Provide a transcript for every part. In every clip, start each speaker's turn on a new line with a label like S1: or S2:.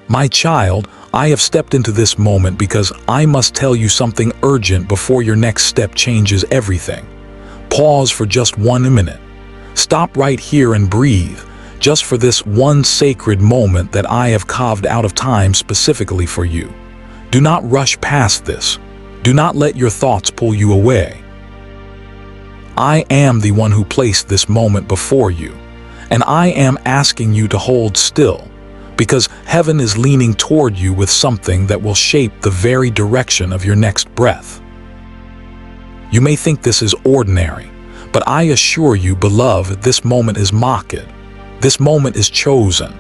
S1: My child, I have stepped into this moment because I must tell you something urgent before your next step changes everything. Pause for just 1 minute. Stop right here and breathe, just for this one sacred moment that I have carved out of time specifically for you. Do not rush past this. Do not let your thoughts pull you away. I am the one who placed this moment before you, and I am asking you to hold still, because heaven is leaning toward you with something that will shape the very direction of your next breath. You may think this is ordinary, but I assure you, beloved, this moment is 𝐆𝐃. This moment is chosen.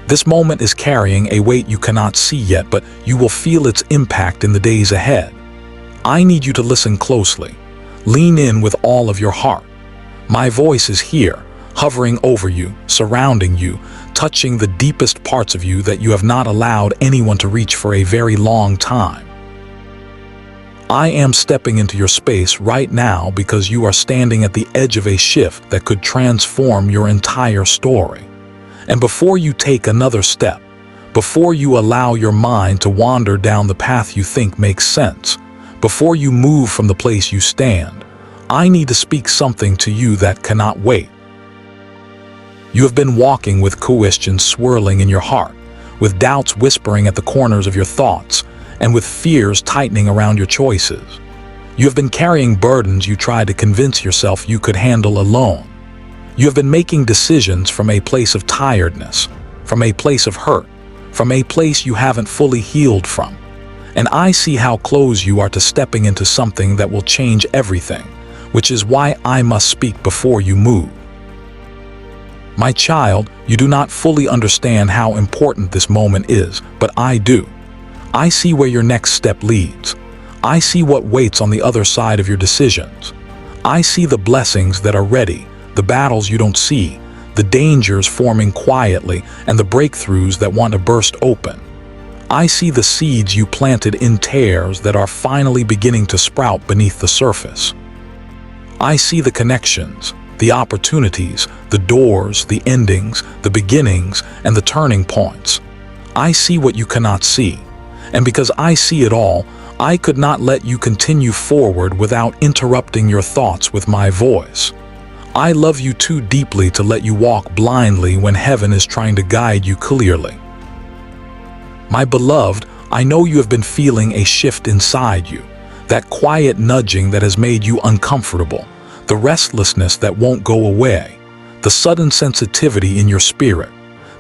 S1: This moment is carrying a weight you cannot see yet, but you will feel its impact in the days ahead. I need you to listen closely. Lean in with all of your heart. My voice is here, hovering over you, surrounding you, touching the deepest parts of you that you have not allowed anyone to reach for a very long time. I am stepping into your space right now because you are standing at the edge of a shift that could transform your entire story. And before you take another step, before you allow your mind to wander down the path you think makes sense, before you move from the place you stand, I need to speak something to you that cannot wait. You have been walking with questions swirling in your heart, with doubts whispering at the corners of your thoughts, and with fears tightening around your choices. You have been carrying burdens you tried to convince yourself you could handle alone. You have been making decisions from a place of tiredness, from a place of hurt, from a place you haven't fully healed from. And I see how close you are to stepping into something that will change everything, which is why I must speak before you move. My child, you do not fully understand how important this moment is, but I do. I see where your next step leads. I see what waits on the other side of your decisions. I see the blessings that are ready, the battles you don't see, the dangers forming quietly, and the breakthroughs that want to burst open. I see the seeds you planted in tares that are finally beginning to sprout beneath the surface. I see the connections, the opportunities, the doors, the endings, the beginnings, and the turning points. I see what you cannot see, and because I see it all, I could not let you continue forward without interrupting your thoughts with my voice. I love you too deeply to let you walk blindly when heaven is trying to guide you clearly. My beloved, I know you have been feeling a shift inside you, that quiet nudging that has made you uncomfortable, the restlessness that won't go away, the sudden sensitivity in your spirit,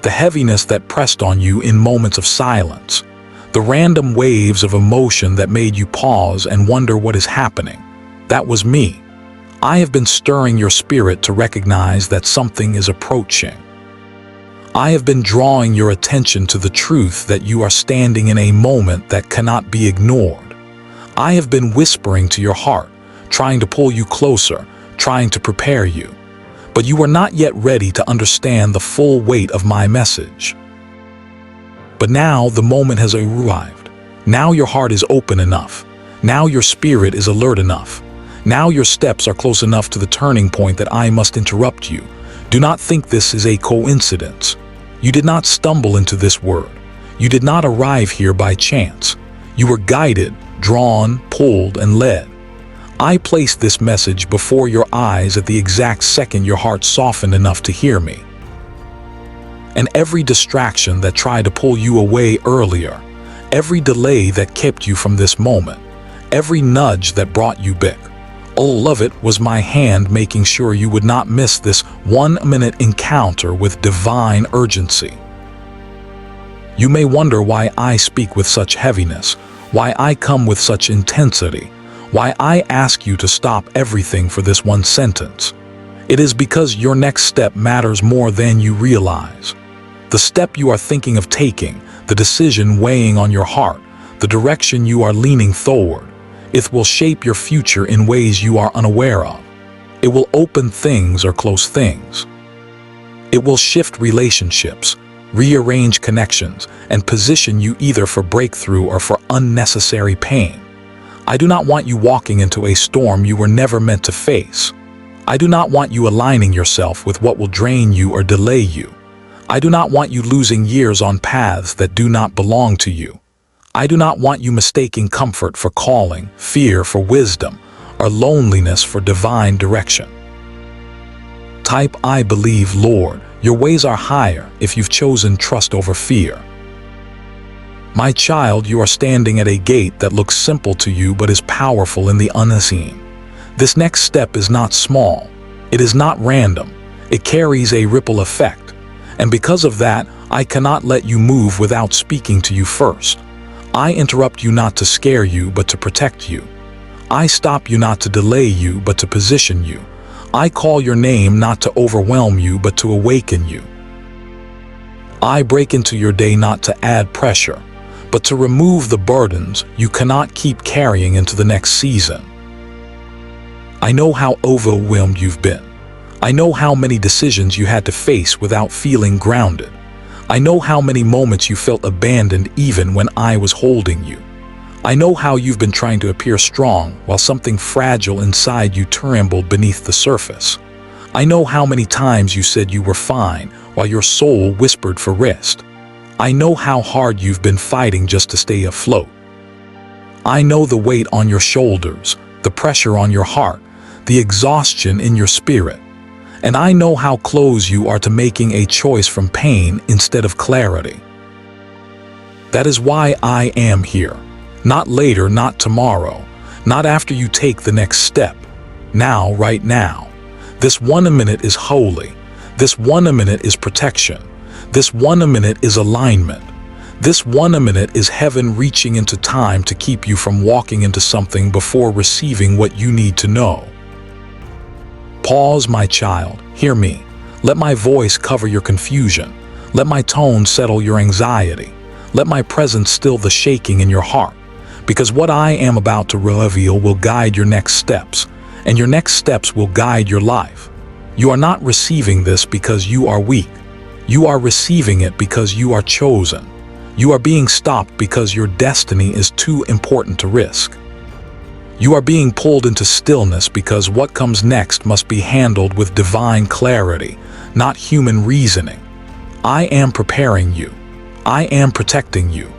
S1: the heaviness that pressed on you in moments of silence, the random waves of emotion that made you pause and wonder what is happening. That was me. I have been stirring your spirit to recognize that something is approaching. I have been drawing your attention to the truth that you are standing in a moment that cannot be ignored. I have been whispering to your heart, trying to pull you closer, trying to prepare you. But you are not yet ready to understand the full weight of my message. But now the moment has arrived. Now your heart is open enough. Now your spirit is alert enough. Now your steps are close enough to the turning point that I must interrupt you. Do not think this is a coincidence. You did not stumble into this word. You did not arrive here by chance. You were guided, drawn, pulled, and led. I placed this message before your eyes at the exact second your heart softened enough to hear me. And every distraction that tried to pull you away earlier, every delay that kept you from this moment, every nudge that brought you back, all of it was my hand making sure you would not miss this 1-minute encounter with divine urgency. You may wonder why I speak with such heaviness, why I come with such intensity, why I ask you to stop everything for this one sentence. It is because your next step matters more than you realize. The step you are thinking of taking, the decision weighing on your heart, the direction you are leaning toward, it will shape your future in ways you are unaware of. It will open things or close things. It will shift relationships, rearrange connections, and position you either for breakthrough or for unnecessary pain. I do not want you walking into a storm you were never meant to face. I do not want you aligning yourself with what will drain you or delay you. I do not want you losing years on paths that do not belong to you. I do not want you mistaking comfort for calling, fear for wisdom, or loneliness for divine direction. Type, I believe, Lord, your ways are higher if you've chosen trust over fear. My child, you are standing at a gate that looks simple to you but is powerful in the unseen. This next step is not small. It is not random. It carries a ripple effect. And because of that, I cannot let you move without speaking to you first. I interrupt you not to scare you but to protect you. I stop you not to delay you but to position you. I call your name not to overwhelm you but to awaken you. I break into your day not to add pressure, but to remove the burdens you cannot keep carrying into the next season. I know how overwhelmed you've been. I know how many decisions you had to face without feeling grounded. I know how many moments you felt abandoned even when I was holding you. I know how you've been trying to appear strong while something fragile inside you trembled beneath the surface. I know how many times you said you were fine while your soul whispered for rest. I know how hard you've been fighting just to stay afloat. I know the weight on your shoulders, the pressure on your heart, the exhaustion in your spirit. And I know how close you are to making a choice from pain instead of clarity. That is why I am here. Not later, not tomorrow, not after you take the next step. Now, right now. This 1 minute is holy. This 1 minute is protection. This 1 minute is alignment. This 1 minute is heaven reaching into time to keep you from walking into something before receiving what you need to know. Pause, my child. Hear me. Let my voice cover your confusion. Let my tone settle your anxiety. Let my presence still the shaking in your heart. Because what I am about to reveal will guide your next steps, and your next steps will guide your life. You are not receiving this because you are weak. You are receiving it because you are chosen. You are being stopped because your destiny is too important to risk. You are being pulled into stillness because what comes next must be handled with divine clarity, not human reasoning. I am preparing you. I am protecting you.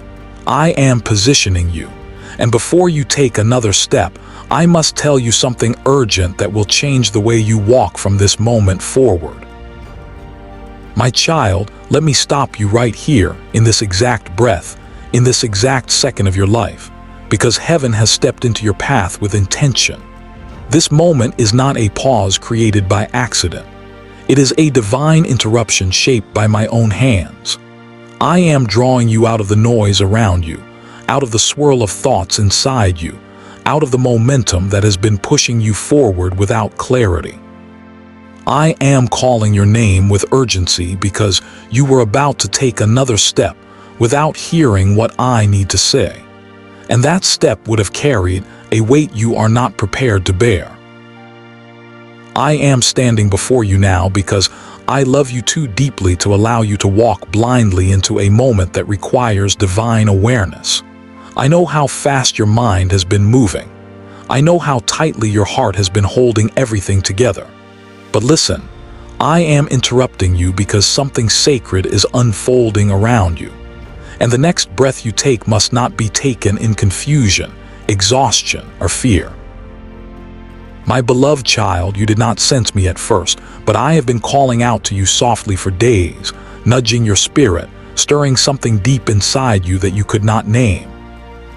S1: I am positioning you. And before you take another step, I must tell you something urgent that will change the way you walk from this moment forward. My child, let me stop you right here, in this exact breath, in this exact second of your life, because heaven has stepped into your path with intention. This moment is not a pause created by accident. It is a divine interruption shaped by my own hands. I am drawing you out of the noise around you, out of the swirl of thoughts inside you, out of the momentum that has been pushing you forward without clarity. I am calling your name with urgency because you were about to take another step without hearing what I need to say. And that step would have carried a weight you are not prepared to bear. I am standing before you now because I love you too deeply to allow you to walk blindly into a moment that requires divine awareness. I know how fast your mind has been moving. I know how tightly your heart has been holding everything together. But listen, I am interrupting you because something sacred is unfolding around you. And the next breath you take must not be taken in confusion, exhaustion, or fear. My beloved child, you did not sense me at first, but I have been calling out to you softly for days, nudging your spirit, stirring something deep inside you that you could not name.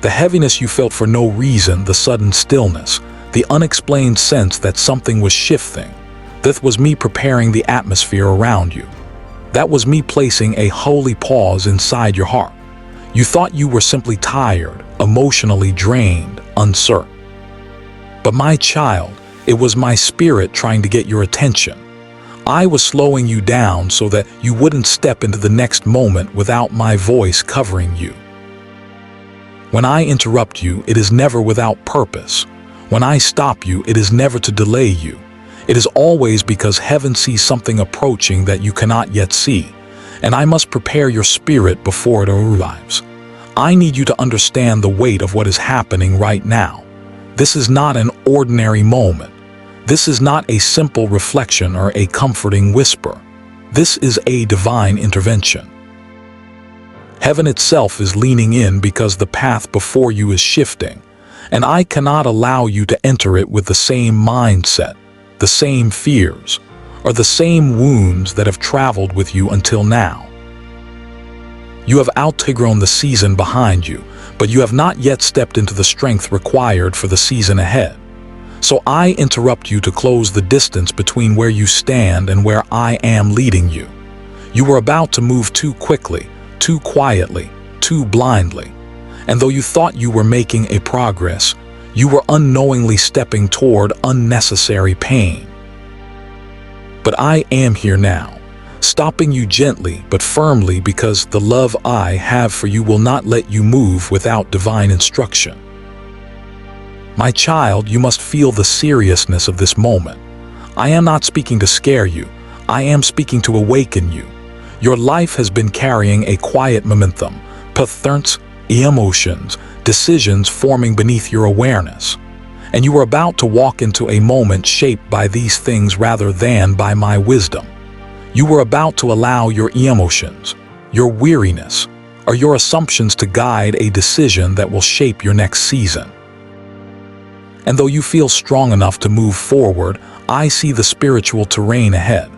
S1: The heaviness you felt for no reason, the sudden stillness, the unexplained sense that something was shifting. That was me preparing the atmosphere around you. That was me placing a holy pause inside your heart. You thought you were simply tired, emotionally drained, uncertain. But my child, it was my spirit trying to get your attention. I was slowing you down so that you wouldn't step into the next moment without my voice covering you. When I interrupt you, it is never without purpose. When I stop you, it is never to delay you. It is always because heaven sees something approaching that you cannot yet see, and I must prepare your spirit before it arrives. I need you to understand the weight of what is happening right now. This is not an ordinary moment. This is not a simple reflection or a comforting whisper. This is a divine intervention. Heaven itself is leaning in because the path before you is shifting, and I cannot allow you to enter it with the same mindset, the same fears, or the same wounds that have traveled with you until now. You have outgrown the season behind you, but you have not yet stepped into the strength required for the season ahead. So I interrupt you to close the distance between where you stand and where I am leading you. You were about to move too quickly, too quietly, too blindly. And though you thought you were making a progress, you were unknowingly stepping toward unnecessary pain. But I am here now, stopping you gently but firmly, because the love I have for you will not let you move without divine instruction. My child, you must feel the seriousness of this moment. I am not speaking to scare you. I am speaking to awaken you. Your life has been carrying a quiet momentum, patterns, emotions, decisions forming beneath your awareness. And you are about to walk into a moment shaped by these things rather than by my wisdom. You were about to allow your emotions, your weariness, or your assumptions to guide a decision that will shape your next season. And though you feel strong enough to move forward, I see the spiritual terrain ahead.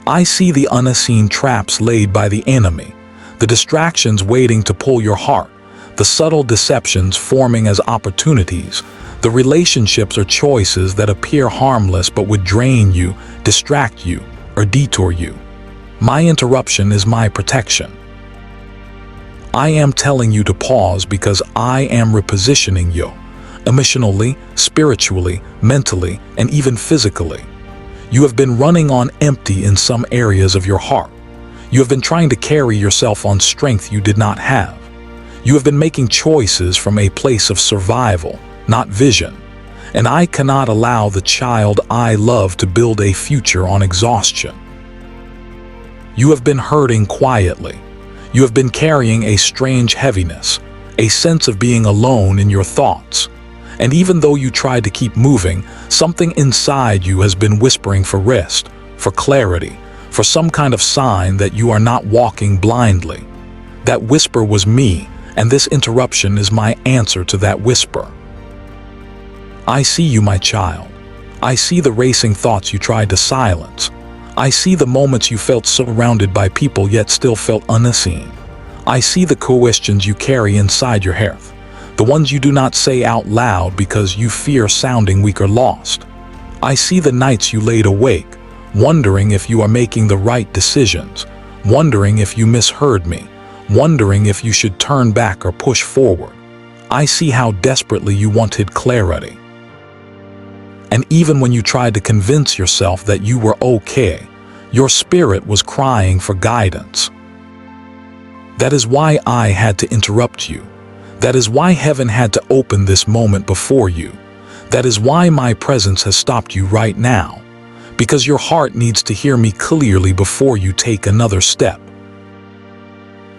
S1: I see the unseen traps laid by the enemy, the distractions waiting to pull your heart, the subtle deceptions forming as opportunities, the relationships or choices that appear harmless but would drain you, distract you, or detour you. My interruption is my protection. I am telling you to pause because I am repositioning you, emotionally, spiritually, mentally, and even physically. You have been running on empty in some areas of your heart. You have been trying to carry yourself on strength you did not have. You have been making choices from a place of survival, not vision. And I cannot allow the child I love to build a future on exhaustion. You have been hurting quietly. You have been carrying a strange heaviness, a sense of being alone in your thoughts. And even though you tried to keep moving, something inside you has been whispering for rest, for clarity, for some kind of sign that you are not walking blindly. That whisper was me, and this interruption is my answer to that whisper. I see you, my child. I see the racing thoughts you tried to silence. I see the moments you felt surrounded by people yet still felt unseen. I see the questions you carry inside your heart, the ones you do not say out loud because you fear sounding weak or lost. I see the nights you laid awake, wondering if you are making the right decisions, wondering if you misheard me, wondering if you should turn back or push forward. I see how desperately you wanted clarity. And even when you tried to convince yourself that you were okay, your spirit was crying for guidance. That is why I had to interrupt you. That is why heaven had to open this moment before you. That is why my presence has stopped you right now. Because your heart needs to hear me clearly before you take another step.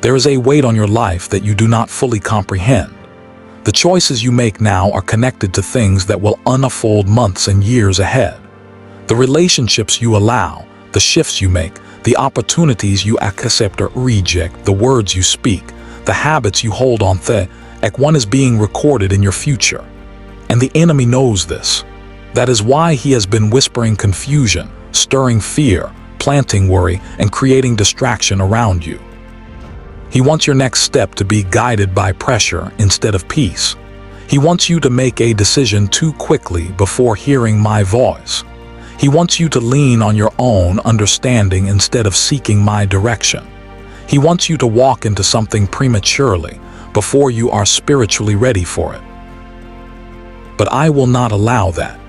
S1: There is a weight on your life that you do not fully comprehend. The choices you make now are connected to things that will unfold months and years ahead. The relationships you allow, the shifts you make, the opportunities you accept or reject, the words you speak, the habits you hold on to, one is being recorded in your future. And the enemy knows this. That is why he has been whispering confusion, stirring fear, planting worry, and creating distraction around you. He wants your next step to be guided by pressure instead of peace. He wants you to make a decision too quickly before hearing my voice. He wants you to lean on your own understanding instead of seeking my direction. He wants you to walk into something prematurely before you are spiritually ready for it. But I will not allow that.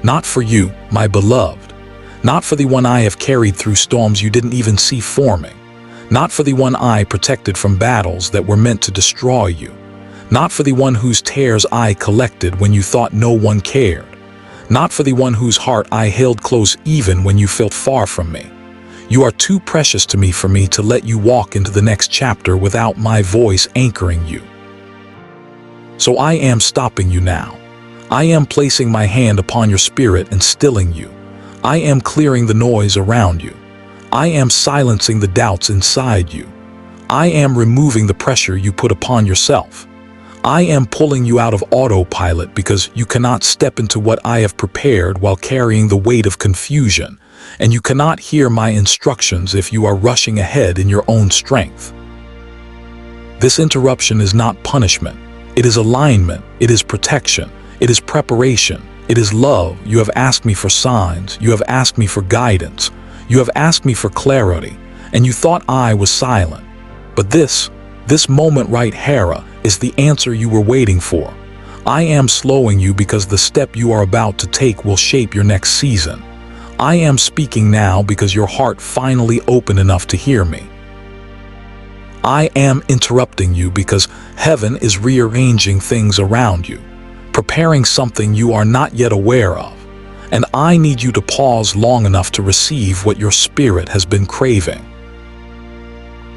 S1: Not for you, my beloved. Not for the one I have carried through storms you didn't even see forming. Not for the one I protected from battles that were meant to destroy you. Not for the one whose tears I collected when you thought no one cared. Not for the one whose heart I held close even when you felt far from me. You are too precious to me for me to let you walk into the next chapter without my voice anchoring you. So I am stopping you now. I am placing my hand upon your spirit and stilling you. I am clearing the noise around you. I am silencing the doubts inside you. I am removing the pressure you put upon yourself. I am pulling you out of autopilot because you cannot step into what I have prepared while carrying the weight of confusion, and you cannot hear my instructions if you are rushing ahead in your own strength. This interruption is not punishment. It is alignment. It is protection. It is preparation. It is love. You have asked me for signs. You have asked me for guidance. You have asked me for clarity, and you thought I was silent. But this moment right here is the answer you were waiting for. I am slowing you because the step you are about to take will shape your next season. I am speaking now because your heart finally opened enough to hear me. I am interrupting you because heaven is rearranging things around you, preparing something you are not yet aware of. And I need you to pause long enough to receive what your spirit has been craving.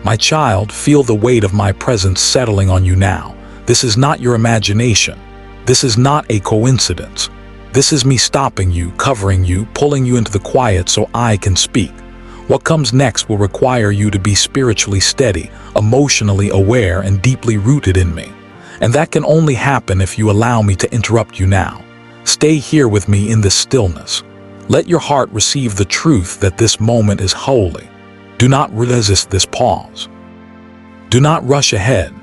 S1: My child, feel the weight of my presence settling on you now. This is not your imagination. This is not a coincidence. This is me stopping you, covering you, pulling you into the quiet so I can speak. What comes next will require you to be spiritually steady, emotionally aware, and deeply rooted in me. And that can only happen if you allow me to interrupt you now. Stay here with me in this stillness. Let your heart receive the truth that this moment is holy. Do not resist this pause. Do not rush ahead.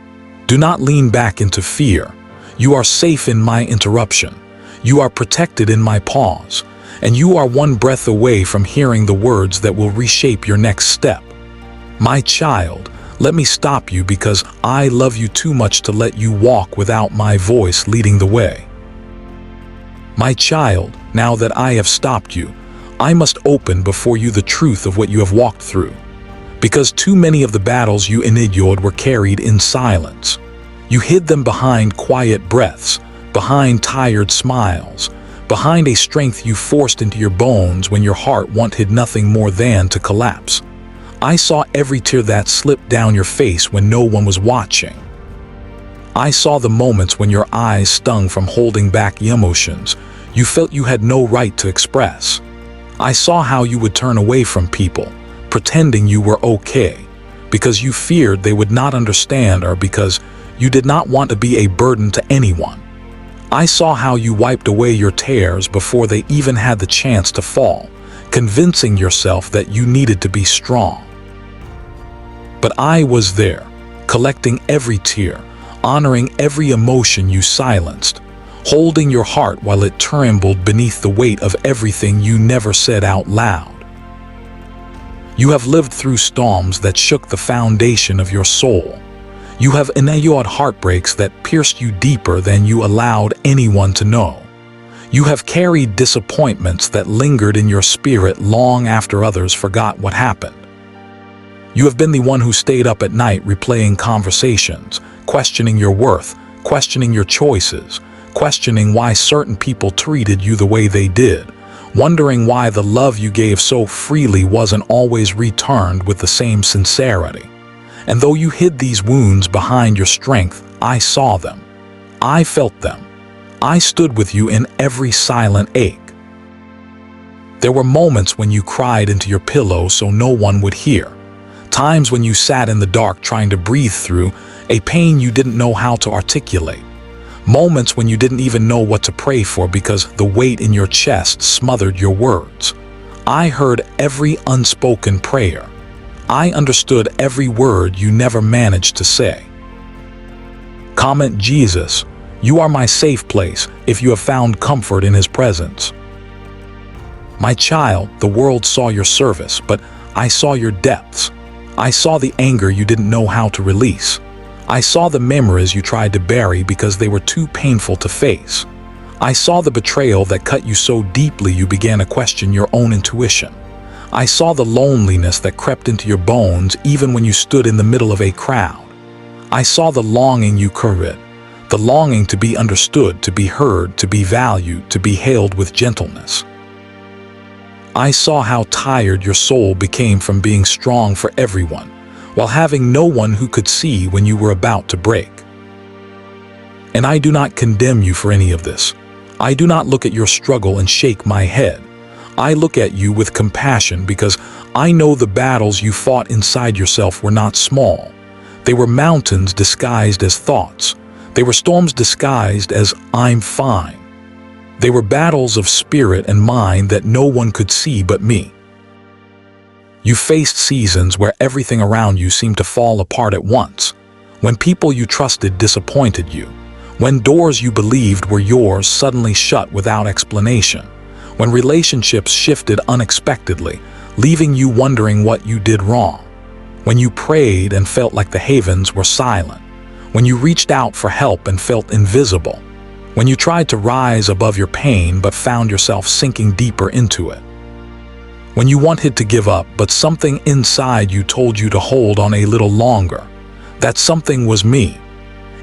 S1: Do not lean back into fear. You are safe in my interruption. You are protected in my pause. And you are one breath away from hearing the words that will reshape your next step. My child, let me stop you because I love you too much to let you walk without my voice leading the way. My child, now that I have stopped you, I must open before you the truth of what you have walked through. Because too many of the battles you endured were carried in silence. You hid them behind quiet breaths, behind tired smiles, behind a strength you forced into your bones when your heart wanted nothing more than to collapse. I saw every tear that slipped down your face when no one was watching. I saw the moments when your eyes stung from holding back emotions you felt you had no right to express. I saw how you would turn away from people, pretending you were okay, because you feared they would not understand or because you did not want to be a burden to anyone. I saw how you wiped away your tears before they even had the chance to fall, convincing yourself that you needed to be strong. But I was there, collecting every tear, honoring every emotion you silenced, holding your heart while it trembled beneath the weight of everything you never said out loud. You have lived through storms that shook the foundation of your soul. You have endured heartbreaks that pierced you deeper than you allowed anyone to know. You have carried disappointments that lingered in your spirit long after others forgot what happened. You have been the one who stayed up at night replaying conversations, questioning your worth, questioning your choices, questioning why certain people treated you the way they did, wondering why the love you gave so freely wasn't always returned with the same sincerity. And though you hid these wounds behind your strength, I saw them. I felt them. I stood with you in every silent ache. There were moments when you cried into your pillow so no one would hear. Times when you sat in the dark trying to breathe through a pain you didn't know how to articulate. Moments when you didn't even know what to pray for because the weight in your chest smothered your words. I heard every unspoken prayer. I understood every word you never managed to say. Comment Jesus, you are my safe place if you have found comfort in His presence. My child, the world saw your service, but I saw your depths. I saw the anger you didn't know how to release. I saw the memories you tried to bury because they were too painful to face. I saw the betrayal that cut you so deeply you began to question your own intuition. I saw the loneliness that crept into your bones even when you stood in the middle of a crowd. I saw the longing you carried, the longing to be understood, to be heard, to be valued, to be hailed with gentleness. I saw how tired your soul became from being strong for everyone, while having no one who could see when you were about to break. And I do not condemn you for any of this. I do not look at your struggle and shake my head. I look at you with compassion because I know the battles you fought inside yourself were not small. They were mountains disguised as thoughts. They were storms disguised as "I'm fine." They were battles of spirit and mind that no one could see but me. You faced seasons where everything around you seemed to fall apart at once, when people you trusted disappointed you, when doors you believed were yours suddenly shut without explanation, when relationships shifted unexpectedly, leaving you wondering what you did wrong, when you prayed and felt like the heavens were silent, when you reached out for help and felt invisible, when you tried to rise above your pain but found yourself sinking deeper into it. When you wanted to give up, but something inside you told you to hold on a little longer. That something was me.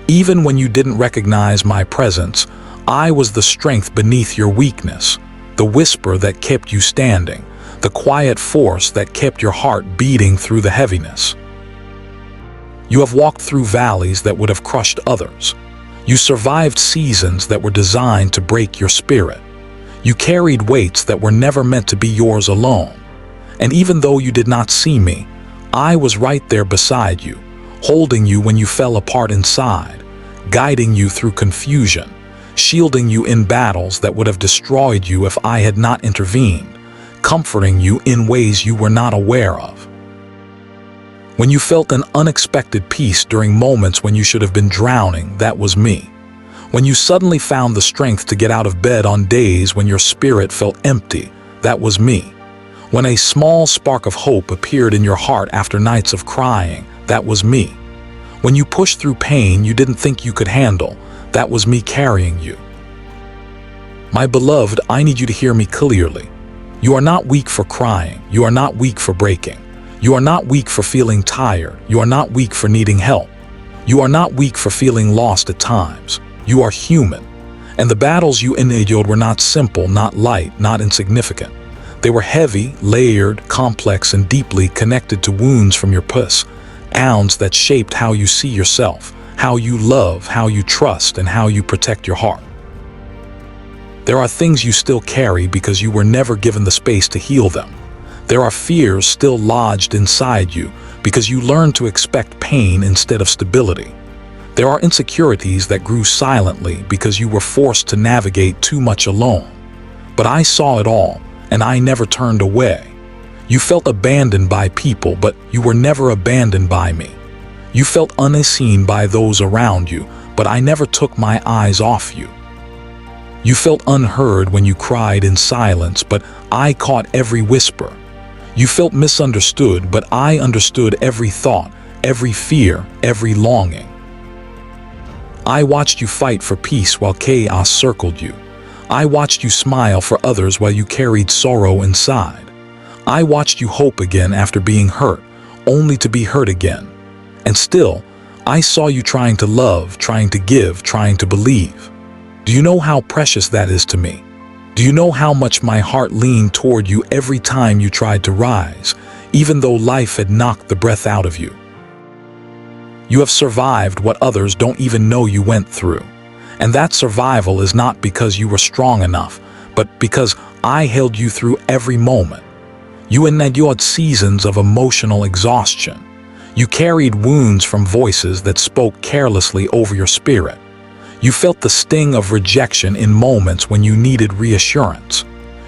S1: Even when you didn't recognize my presence, I was the strength beneath your weakness, the whisper that kept you standing, the quiet force that kept your heart beating through the heaviness. You have walked through valleys that would have crushed others. You survived seasons that were designed to break your spirit. You carried weights that were never meant to be yours alone. And even though you did not see me, I was right there beside you, holding you when you fell apart inside, guiding you through confusion, shielding you in battles that would have destroyed you if I had not intervened, comforting you in ways you were not aware of. When you felt an unexpected peace during moments when you should have been drowning, that was me. When you suddenly found the strength to get out of bed on days when your spirit felt empty, that was me. When a small spark of hope appeared in your heart after nights of crying, that was me. When you pushed through pain you didn't think you could handle, that was me carrying you. My beloved, I need you to hear me clearly. You are not weak for crying. You are not weak for breaking. You are not weak for feeling tired. You are not weak for needing help. You are not weak for feeling lost at times. You are human. And the battles you endured were not simple, not light, not insignificant. They were heavy, layered, complex, and deeply connected to wounds from your past, wounds that shaped how you see yourself, how you love, how you trust, and how you protect your heart. There are things you still carry because you were never given the space to heal them. There are fears still lodged inside you because you learned to expect pain instead of stability. There are insecurities that grew silently because you were forced to navigate too much alone. But I saw it all, and I never turned away. You felt abandoned by people, but you were never abandoned by me. You felt unseen by those around you, but I never took my eyes off you. You felt unheard when you cried in silence, but I caught every whisper. You felt misunderstood, but I understood every thought, every fear, every longing. I watched you fight for peace while chaos circled you. I watched you smile for others while you carried sorrow inside. I watched you hope again after being hurt, only to be hurt again. And still, I saw you trying to love, trying to give, trying to believe. Do you know how precious that is to me? Do you know how much my heart leaned toward you every time you tried to rise, even though life had knocked the breath out of you? You have survived what others don't even know you went through. And that survival is not because you were strong enough, but because I held you through every moment. You endured seasons of emotional exhaustion. You carried wounds from voices that spoke carelessly over your spirit. You felt the sting of rejection in moments when you needed reassurance.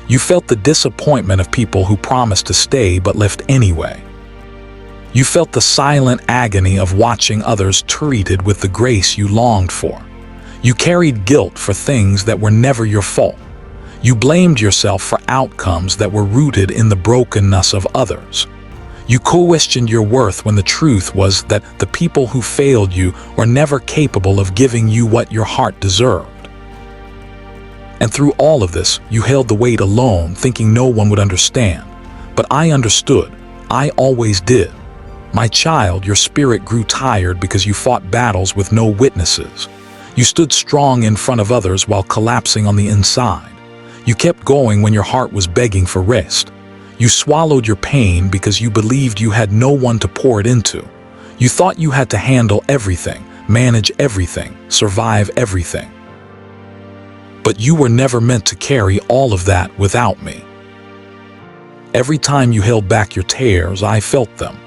S1: You felt the disappointment of people who promised to stay but left anyway. You felt the silent agony of watching others treated with the grace you longed for. You carried guilt for things that were never your fault. You blamed yourself for outcomes that were rooted in the brokenness of others. You questioned your worth when the truth was that the people who failed you were never capable of giving you what your heart deserved. And through all of this, you held the weight alone, thinking no one would understand. But I understood. I always did. My child, your spirit grew tired because you fought battles with no witnesses. You stood strong in front of others while collapsing on the inside. You kept going when your heart was begging for rest. You swallowed your pain because you believed you had no one to pour it into. You thought you had to handle everything, manage everything, survive everything. But you were never meant to carry all of that without me. Every time you held back your tears, I felt them.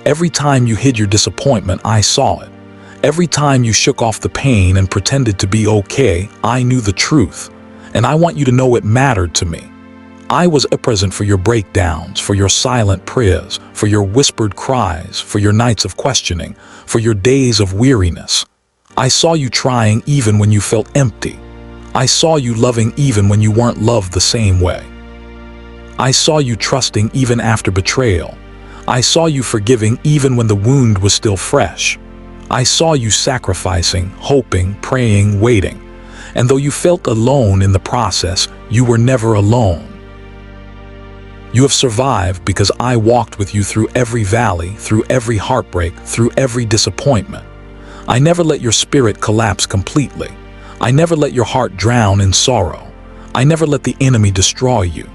S1: Every time you hid your disappointment, I saw it. Every time you shook off the pain and pretended to be okay, I knew the truth. And I want you to know it mattered to me. I was present for your breakdowns, for your silent prayers, for your whispered cries, for your nights of questioning, for your days of weariness. I saw you trying even when you felt empty. I saw you loving even when you weren't loved the same way. I saw you trusting even after betrayal. I saw you forgiving even when the wound was still fresh. I saw you sacrificing, hoping, praying, waiting. And though you felt alone in the process, you were never alone. You have survived because I walked with you through every valley, through every heartbreak, through every disappointment. I never let your spirit collapse completely. I never let your heart drown in sorrow. I never let the enemy destroy you.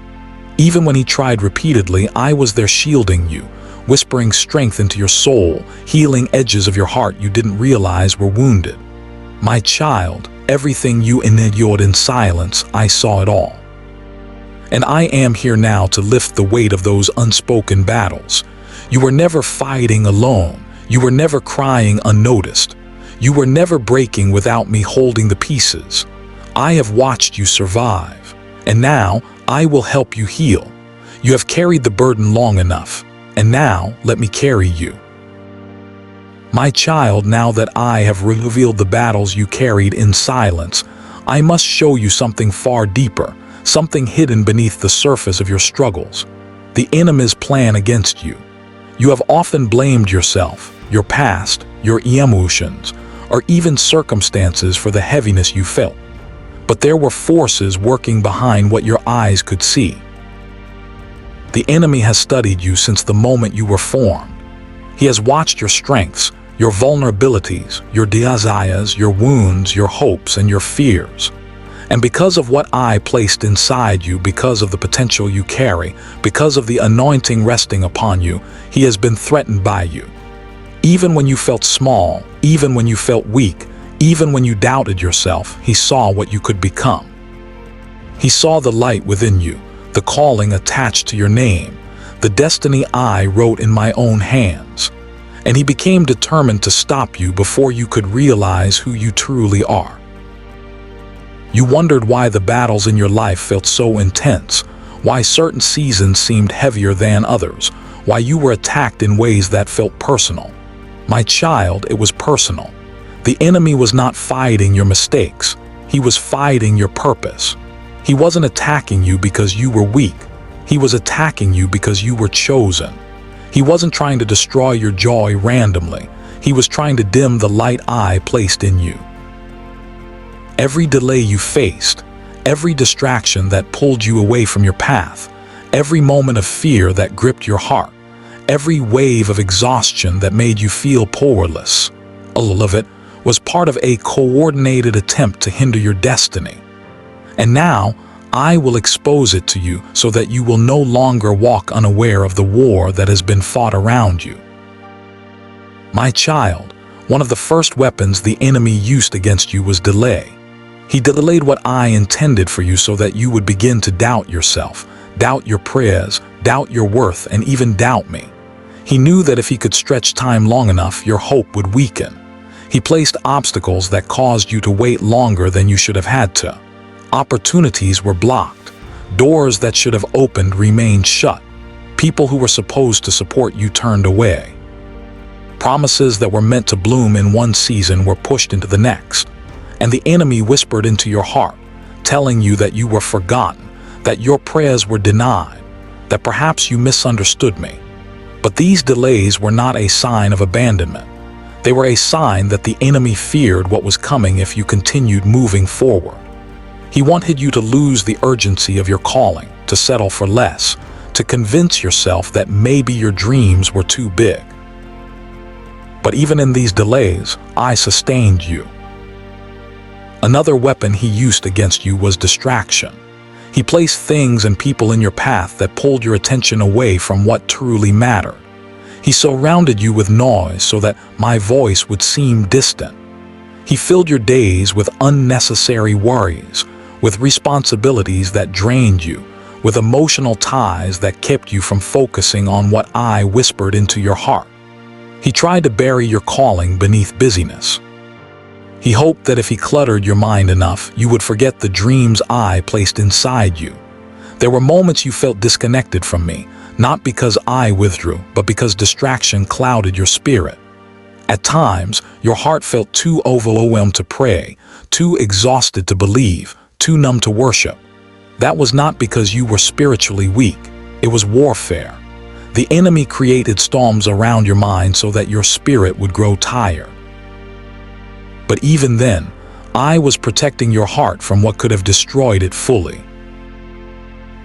S1: Even when he tried repeatedly, I was there shielding you, whispering strength into your soul, healing edges of your heart you didn't realize were wounded. My child, everything you endured in silence, I saw it all. And I am here now to lift the weight of those unspoken battles. You were never fighting alone. You were never crying unnoticed. You were never breaking without me holding the pieces. I have watched you survive, and now I will help you heal. You have carried the burden long enough, and now let me carry you. My child, now that I have revealed the battles you carried in silence, I must show you something far deeper, something hidden beneath the surface of your struggles. The enemy's plan against you. You have often blamed yourself, your past, your emotions, or even circumstances for the heaviness you felt. But there were forces working behind what your eyes could see. The enemy has studied you since the moment you were formed. He has watched your strengths, your vulnerabilities, your desires, your wounds, your hopes, and your fears. And because of what I placed inside you, because of the potential you carry, because of the anointing resting upon you, he has been threatened by you. Even when you felt small, even when you felt weak, even when you doubted yourself, he saw what you could become. He saw the light within you, the calling attached to your name, the destiny I wrote in my own hands. And he became determined to stop you before you could realize who you truly are. You wondered why the battles in your life felt so intense, why certain seasons seemed heavier than others, why you were attacked in ways that felt personal. My child, it was personal. The enemy was not fighting your mistakes. He was fighting your purpose. He wasn't attacking you because you were weak. He was attacking you because you were chosen. He wasn't trying to destroy your joy randomly. He was trying to dim the light I placed in you. Every delay you faced, every distraction that pulled you away from your path, every moment of fear that gripped your heart, every wave of exhaustion that made you feel powerless, all of it was part of a coordinated attempt to hinder your destiny. And now, I will expose it to you so that you will no longer walk unaware of the war that has been fought around you. My child, one of the first weapons the enemy used against you was delay. He delayed what I intended for you so that you would begin to doubt yourself, doubt your prayers, doubt your worth, and even doubt me. He knew that if he could stretch time long enough, your hope would weaken. He placed obstacles that caused you to wait longer than you should have had to. Opportunities were blocked. Doors that should have opened remained shut. People who were supposed to support you turned away. Promises that were meant to bloom in one season were pushed into the next. And the enemy whispered into your heart, telling you that you were forgotten, that your prayers were denied, that perhaps you misunderstood me. But these delays were not a sign of abandonment. They were a sign that the enemy feared what was coming if you continued moving forward. He wanted you to lose the urgency of your calling, to settle for less, to convince yourself that maybe your dreams were too big. But even in these delays, I sustained you. Another weapon he used against you was distraction. He placed things and people in your path that pulled your attention away from what truly mattered. He surrounded you with noise so that my voice would seem distant. He filled your days with unnecessary worries, with responsibilities that drained you, with emotional ties that kept you from focusing on what I whispered into your heart. He tried to bury your calling beneath busyness. He hoped that if he cluttered your mind enough, you would forget the dreams I placed inside you. There were moments you felt disconnected from me, not because I withdrew, but because distraction clouded your spirit. At times, your heart felt too overwhelmed to pray, too exhausted to believe, too numb to worship. That was not because you were spiritually weak. It was warfare. The enemy created storms around your mind so that your spirit would grow tired. But even then, I was protecting your heart from what could have destroyed it fully.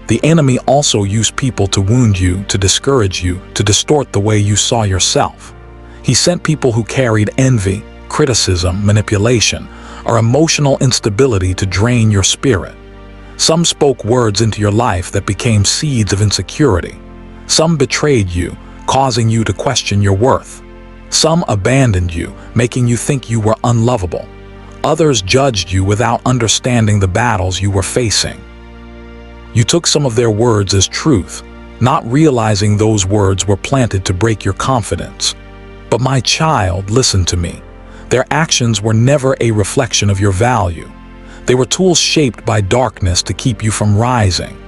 S1: The enemy also used people to wound you, to discourage you, to distort the way you saw yourself. He sent people who carried envy, criticism, manipulation, or emotional instability to drain your spirit. Some spoke words into your life that became seeds of insecurity. Some betrayed you, causing you to question your worth. Some abandoned you, making you think you were unlovable. Others judged you without understanding the battles you were facing. You took some of their words as truth, not realizing those words were planted to break your confidence. But my child, listen to me. Their actions were never a reflection of your value. They were tools shaped by darkness to keep you from rising.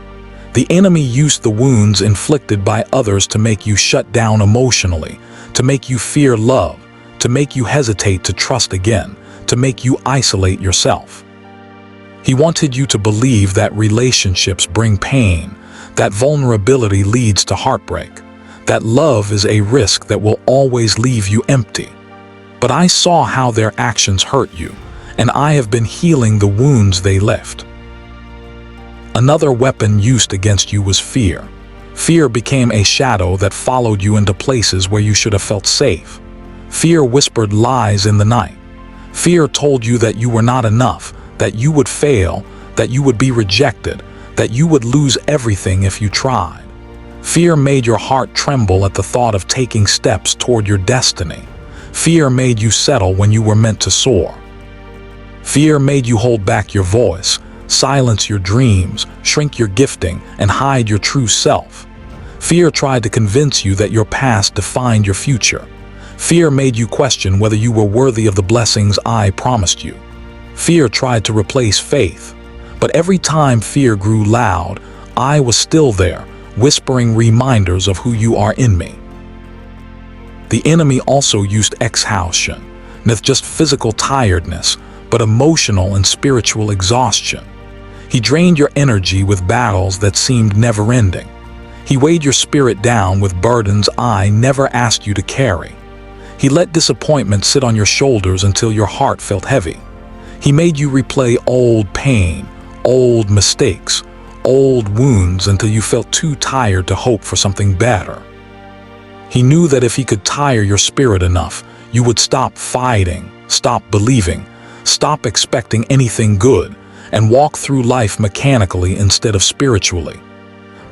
S1: The enemy used the wounds inflicted by others to make you shut down emotionally, to make you fear love, to make you hesitate to trust again, to make you isolate yourself. He wanted you to believe that relationships bring pain, that vulnerability leads to heartbreak, that love is a risk that will always leave you empty. But I saw how their actions hurt you, and I have been healing the wounds they left. Another weapon used against you was fear. Fear became a shadow that followed you into places where you should have felt safe. Fear whispered lies in the night. Fear told you that you were not enough, that you would fail, that you would be rejected, that you would lose everything if you tried. Fear made your heart tremble at the thought of taking steps toward your destiny. Fear made you settle when you were meant to soar. Fear made you hold back your voice, silence your dreams, shrink your gifting, and hide your true self. Fear tried to convince you that your past defined your future. Fear made you question whether you were worthy of the blessings I promised you. Fear tried to replace faith. But every time fear grew loud, I was still there, whispering reminders of who you are in me. The enemy also used exhaustion, not just physical tiredness, but emotional and spiritual exhaustion. He drained your energy with battles that seemed never-ending. He weighed your spirit down with burdens I never asked you to carry. He let disappointment sit on your shoulders until your heart felt heavy. He made you replay old pain, old mistakes, old wounds until you felt too tired to hope for something better. He knew that if he could tire your spirit enough, you would stop fighting, stop believing, stop expecting anything good, and walk through life mechanically instead of spiritually.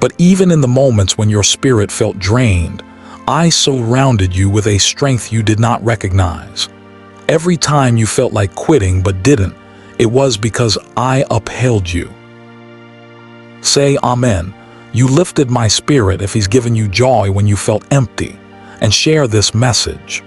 S1: But even in the moments when your spirit felt drained, I surrounded you with a strength you did not recognize. Every time you felt like quitting but didn't, it was because I upheld you. Say Amen. You lifted my spirit if he's given you joy when you felt empty, and share this message.